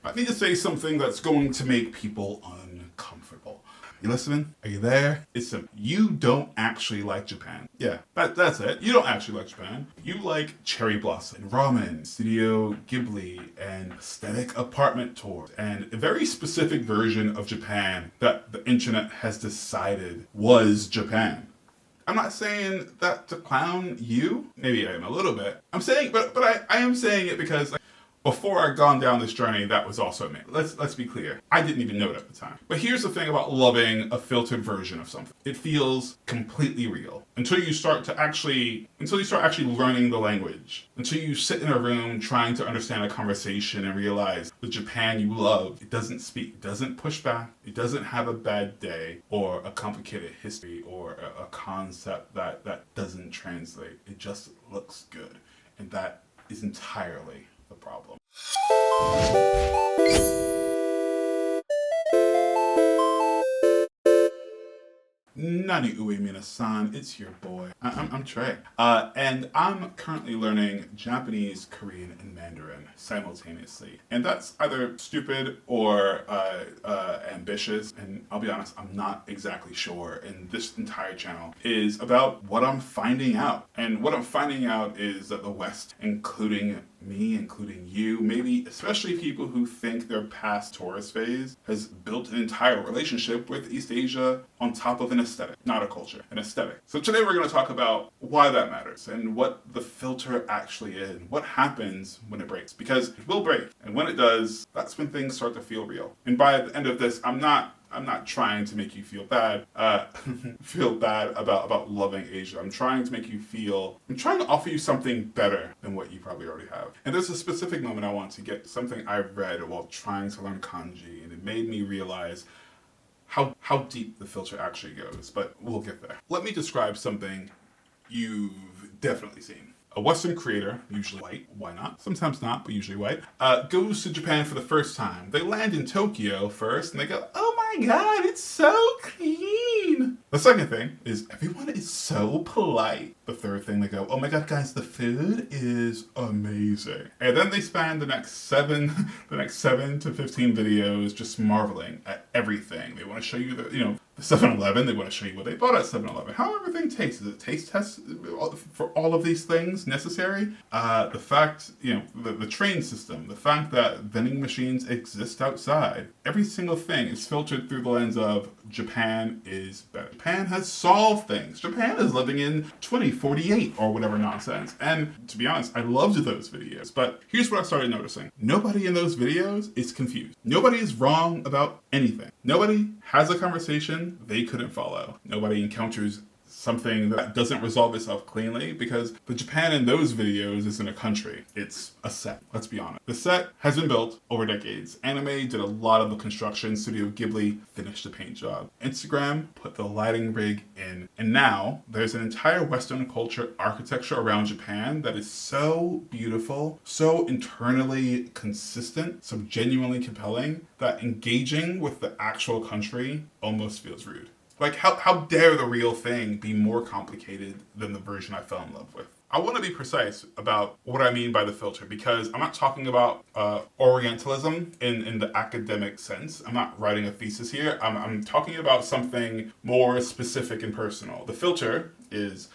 I need to say something that's going to make people uncomfortable. You listening? Are you there? It's simple. You don't actually like Japan. Yeah, that's it. You don't actually like Japan. You like cherry blossom, ramen, Studio Ghibli, and aesthetic apartment tours, and a very specific version of Japan that the internet has decided was Japan. I'm not saying that to clown you. Maybe I am a little bit. I'm saying, but I am saying it because like, before I'd gone down this journey, that was also me. Let's be clear. I didn't even know it at the time. But here's the thing about loving a filtered version of something. It feels completely real until you start actually learning the language. Until you sit in a room trying to understand a conversation and realize the Japan you love, it doesn't speak, it doesn't push back, it doesn't have a bad day or a complicated history or a concept that doesn't translate. It just looks good. And that is entirely the problem. Nani ue minasan, it's your boy. I'm Trey. And I'm currently learning Japanese, Korean, and Mandarin simultaneously. And that's either stupid or ambitious. And I'll be honest, I'm not exactly sure. And this entire channel is about what I'm finding out. And what I'm finding out is that the West, including me, including you, maybe especially people who think they're past tourist phase, has built an entire relationship with East Asia on top of an aesthetic, not a culture, an aesthetic. So today we're going to talk about why that matters and what the filter actually is, and what happens when it breaks, because it will break, and when it does, that's when things start to feel real. And by the end of this, I'm not trying to make you feel bad, about loving Asia. I'm trying to offer you something better than what you probably already have. And there's a specific moment I want to get something I read while trying to learn kanji, and it made me realize how deep the filter actually goes, but we'll get there. Let me describe something you've definitely seen. A Western creator, usually white, why not? Sometimes not, but usually white, goes to Japan for the first time. They land in Tokyo first, and they go, oh my god, it's so clean. The second thing is everyone is so polite. The third thing, they go, oh my god, guys, the food is amazing. And then they spend the next 7 to 15 videos just marveling at everything. They want to show you the 7-Eleven, they want to show you what they bought at 7-Eleven. How everything tastes. Is it taste test for all of these things necessary? The fact, the train system, the fact that vending machines exist outside. Every single thing is filtered through the lens of Japan is better. Japan has solved things. Japan is living in 2048 or whatever nonsense. And to be honest, I loved those videos. But here's what I started noticing. Nobody in those videos is confused. Nobody is wrong about anything. Nobody has a conversation they couldn't follow. Nobody encounters something that doesn't resolve itself cleanly, because the Japan in those videos isn't a country. It's a set. Let's be honest. The set has been built over decades. Anime did a lot of the construction. Studio Ghibli finished the paint job. Instagram put the lighting rig in. And now there's an entire Western culture architecture around Japan that is so beautiful, so internally consistent, so genuinely compelling, that engaging with the actual country almost feels rude. Like, how dare the real thing be more complicated than the version I fell in love with? I want to be precise about what I mean by the filter, because I'm not talking about Orientalism in the academic sense. I'm not writing a thesis here. I'm talking about something more specific and personal. The filter is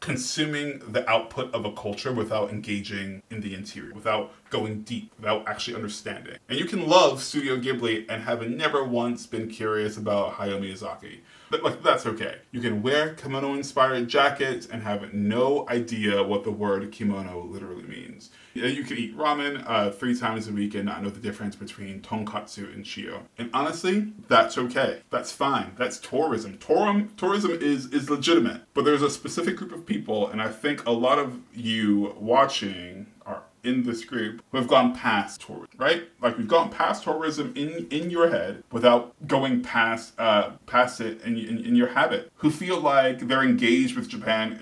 consuming the output of a culture without engaging in the interior, without going deep, without actually understanding. And you can love Studio Ghibli and have never once been curious about Hayao Miyazaki. But that's okay. You can wear kimono-inspired jackets and have no idea what the word kimono literally means. You can eat ramen 3 times a week and not know the difference between tonkatsu and shio. And honestly, that's okay. That's fine. That's tourism. Tourism is legitimate. But there's a specific group of people, and I think a lot of you watching are in this group who have gone past tourism, right? Like, we've gone past tourism in your head without going past it in your habit, who feel like they're engaged with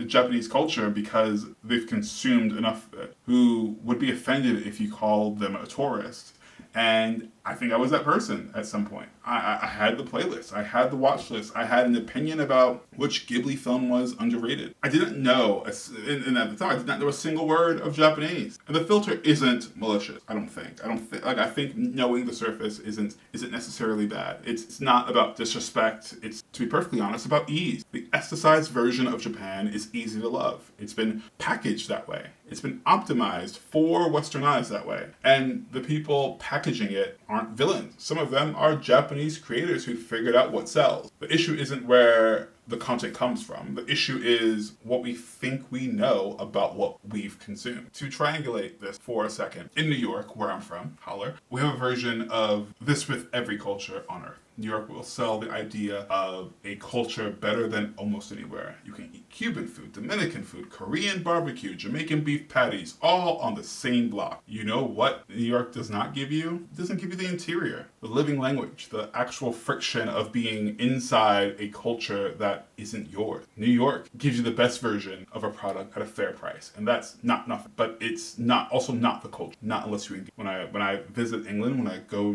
Japanese culture because they've consumed enough of it, who would be offended if you called them a tourist. And I think I was that person at some point. I had the playlist, I had the watch list, I had an opinion about which Ghibli film was underrated. I didn't know, and at the time, I did not know a single word of Japanese. And the filter isn't malicious. I don't think. I think knowing the surface isn't necessarily bad. It's not about disrespect. It's, to be perfectly honest, about ease. The estheticized version of Japan is easy to love. It's been packaged that way. It's been optimized for Western eyes that way. And the people packaging it aren't villains. Some of them are Japanese creators who figured out what sells. The issue isn't where the content comes from. The issue is what we think we know about what we've consumed. To triangulate this for a second, in New York, where I'm from, holler, we have a version of this with every culture on Earth. New York will sell the idea of a culture better than almost anywhere. You can eat Cuban food, Dominican food, Korean barbecue, Jamaican beef patties, all on the same block. You know what New York does not give you? It doesn't give you the interior, the living language, the actual friction of being inside a culture that isn't yours. New York gives you the best version of a product at a fair price, and that's not nothing. But it's not the culture. Not unless you engage. When I visit England, when I go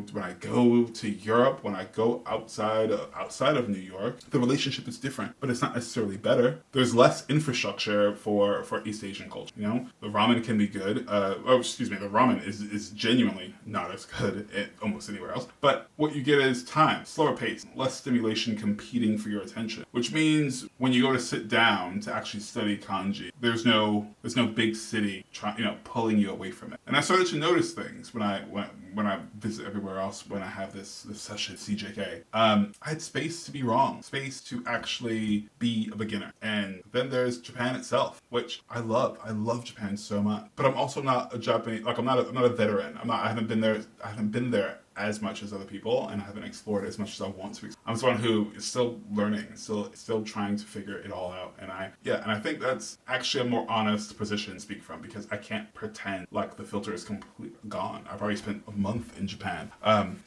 to Europe, when I go outside of New York, the relationship is different, but it's not necessarily better. There's less infrastructure for East Asian culture. You know, the ramen can be good. The ramen is genuinely not as good almost anywhere else. But what you get is time, slower pace, less stimulation competing for your attention, which means when you go to sit down to actually study kanji, there's no big city pulling you away from it. And I started to notice things when I visit everywhere else, when I have this session at CJK. I had space to be wrong, space to actually be a beginner. And then there's Japan itself, which I love. I love Japan so much. But I'm also not a Japanese, I'm not a veteran. I haven't been there as much as other people, and I haven't explored as much as I want to. I'm someone who is still learning, still trying to figure it all out. And I think that's actually a more honest position to speak from, because I can't pretend like the filter is completely gone. I've already spent a month in Japan. And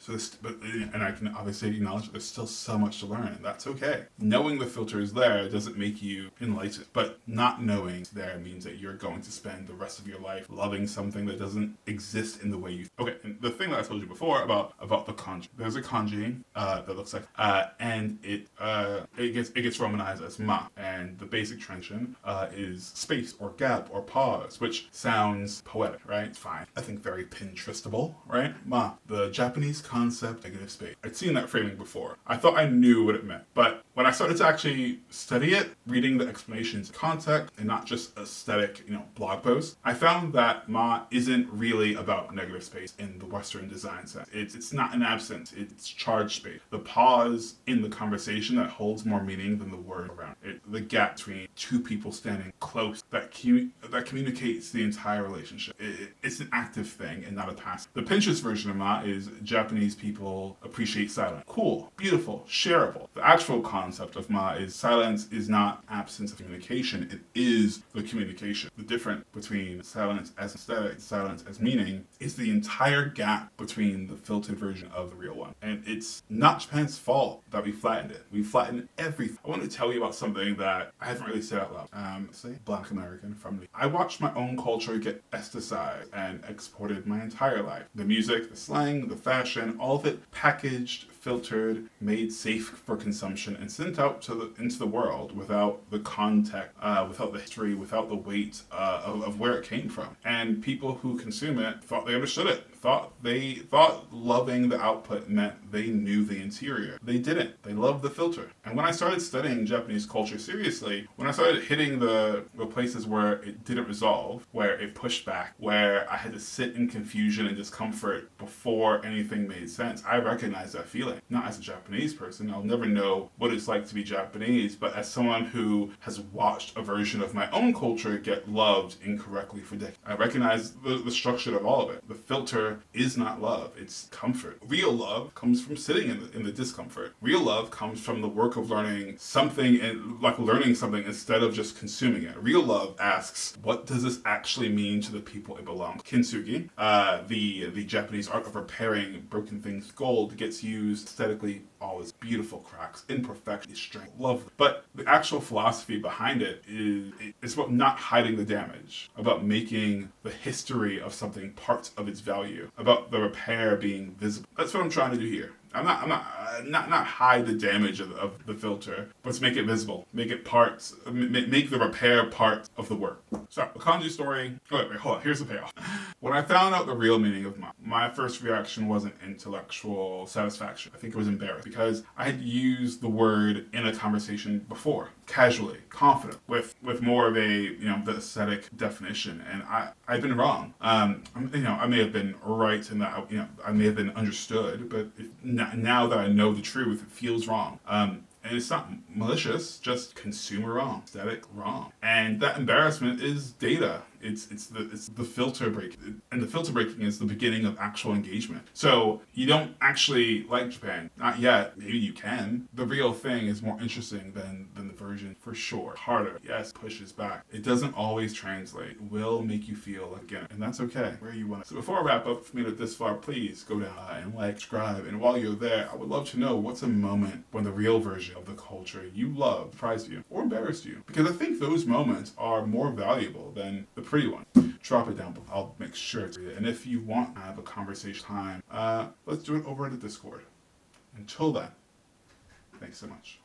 I can obviously acknowledge that there's still so much to learn, and that's okay. Knowing the filter is there doesn't make you enlightened, but not knowing it's there means that you're going to spend the rest of your life loving something that doesn't exist in the way you. Okay, and the thing that I told you before about the kanji. There's a kanji that looks like, and it gets romanized as ma, and the basic translation is space or gap or pause, which sounds poetic, right? It's fine. I think very Pinterestable, right? Ma, the Japanese concept negative space. I'd seen that framing before. I thought I knew what it meant, but when I started to actually study it, reading the explanations, context, and not just aesthetic, blog posts, I found that ma isn't really about negative space in the Western design sense. It's not an absence, it's charged space. The pause in the conversation that holds more meaning than the word around it. The gap between two people standing close that communicates the entire relationship. It's an active thing and not a passive. The Pinterest version of ma is Japanese people appreciate silence. Cool, beautiful, shareable. The actual concept of ma is silence is not absence of communication, it is the communication. The difference between silence as aesthetic, silence as meaning, is the entire gap between the filtered version of the real one. And it's not Japan's fault that we flattened it. We flattened everything. I want to tell you about something that I haven't really said out loud. Say Black American from me. I watched my own culture get estheticized and exported my entire life. The music, the slang, the fashion, all of it packaged, filtered, made safe for consumption, and sent out into the world without the context, without the history, without the weight of where it came from. And people who consume it thought they understood it. Thought loving the output meant they knew the interior. They didn't. They loved the filter. And when I started studying Japanese culture seriously, when I started hitting the places where it didn't resolve, where it pushed back, where I had to sit in confusion and discomfort before anything made sense, I recognized that feeling. Not as a Japanese person, I'll never know what it's like to be Japanese, but as someone who has watched a version of my own culture get loved incorrectly for decades, I recognize the structure of all of it. The filter is not love, it's comfort. Real love comes from sitting in the discomfort. Real love comes from the work of learning something, and like learning something instead of just consuming it. Real love asks, what does this actually mean to the people it belongs? Kintsugi, the Japanese art of repairing broken things with gold, gets used aesthetically all its beautiful cracks, imperfection, strength, lovely. But the actual philosophy behind it is it's about not hiding the damage, about making the history of something part of its value, about the repair being visible. That's what I'm trying to do here. I'm not hide the damage of the filter, but to make it visible, make it parts, make the repair part of the work. So the kanji story. Oh, wait, hold on. Here's the payoff. When I found out the real meaning of my first reaction wasn't intellectual satisfaction. I think it was embarrassed because I had used the word in a conversation before, casually, confident, with more of a the aesthetic definition, and I've been wrong. I may have been right in that I may have been understood, but now that I know the truth, it feels wrong. And it's not malicious, just consumer wrong, aesthetic wrong. And that embarrassment is data. It's the filter break, and the filter breaking is the beginning of actual engagement. So you don't actually like Japan, not yet. Maybe you can. The real thing is more interesting than the version, for sure. Harder, yes, pushes back. It doesn't always translate. It will make you feel again, and that's okay. Where you want. So before I wrap up, if you made it this far, please go down and like, subscribe. And while you're there, I would love to know what's a moment when the real version of the culture you love surprised you or embarrassed you, because I think those moments are more valuable than the pretty one. Drop it down below. I'll make sure to read it. And if you want to have a conversation time, let's do it over in the Discord. Until then, thanks so much.